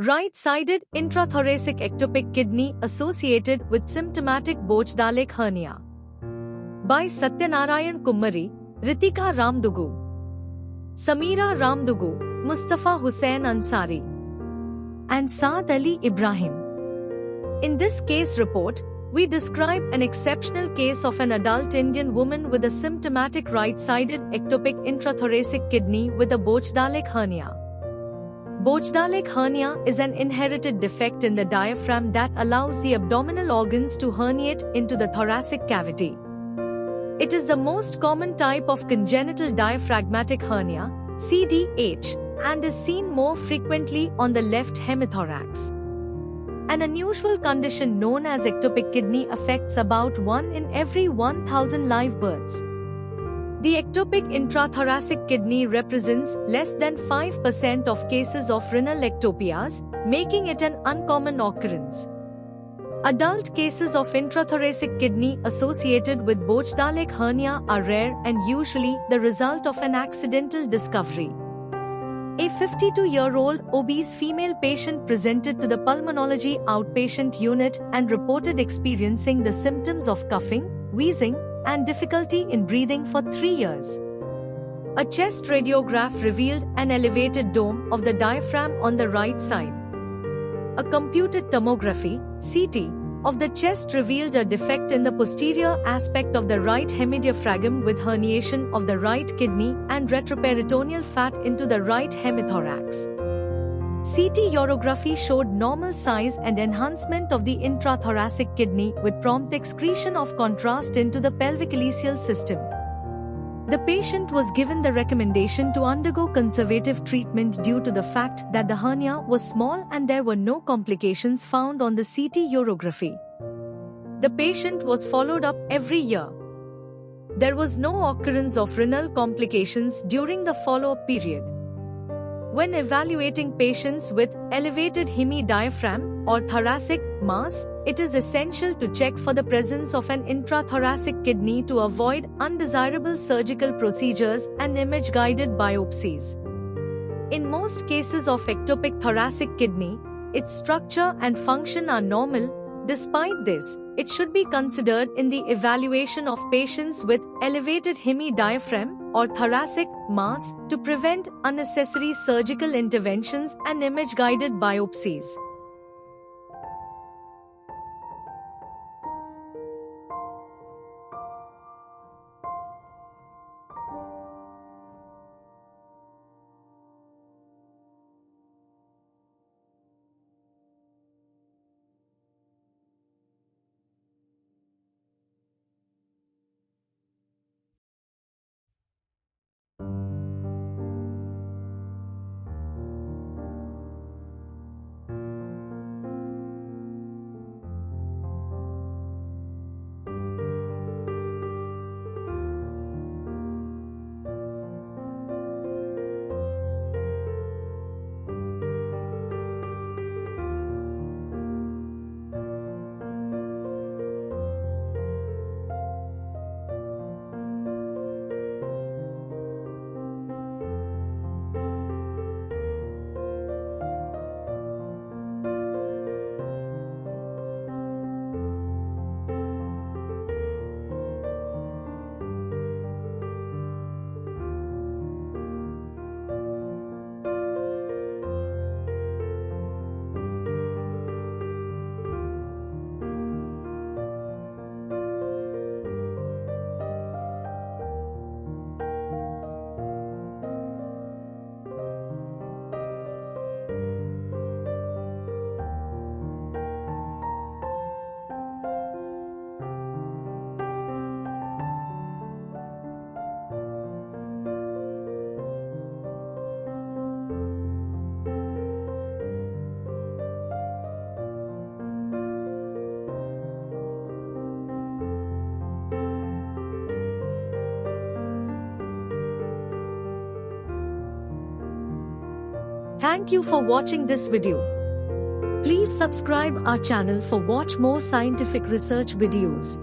Right-sided intrathoracic ectopic kidney associated with symptomatic Bochdalek hernia. By Satyanarayan Kummari, Ritika Ramdugu, Samira Ramdugu, Mustafa Hussain Ansari, and Saad Ali Ibrahim. In this case report, we describe an exceptional case of an adult Indian woman with a symptomatic right-sided ectopic intrathoracic kidney with a Bochdalek hernia. Bochdalek hernia is an inherited defect in the diaphragm that allows the abdominal organs to herniate into the thoracic cavity. It is the most common type of congenital diaphragmatic hernia, CDH, and is seen more frequently on the left hemithorax. An unusual condition known as ectopic kidney affects about 1 in every 1,000 live births. The ectopic intrathoracic kidney represents less than 5% of cases of renal ectopias, making it an uncommon occurrence. Adult cases of intrathoracic kidney associated with Bochdalek hernia are rare and usually the result of an accidental discovery. A 52-year-old obese female patient presented to the pulmonology outpatient unit and reported experiencing the symptoms of coughing, wheezing, and difficulty in breathing for 3 years. A chest radiograph revealed an elevated dome of the diaphragm on the right side. A computed tomography, CT, of the chest revealed a defect in the posterior aspect of the right hemidiaphragm with herniation of the right kidney and retroperitoneal fat into the right hemithorax. CT urography showed normal size and enhancement of the intrathoracic kidney with prompt excretion of contrast into the pelvic ileal system. The patient was given the recommendation to undergo conservative treatment due to the fact that the hernia was small and there were no complications found on the CT urography. The patient was followed up every year. There was no occurrence of renal complications during the follow-up period. When evaluating patients with elevated hemidiaphragm or thoracic mass, it is essential to check for the presence of an intrathoracic kidney to avoid undesirable surgical procedures and image-guided biopsies. In most cases of ectopic thoracic kidney, its structure and function are normal. Despite this, it should be considered in the evaluation of patients with elevated hemidiaphragm or thoracic mass to prevent unnecessary surgical interventions and image-guided biopsies. Thank you for watching this video. Please subscribe our channel for watch more scientific research videos.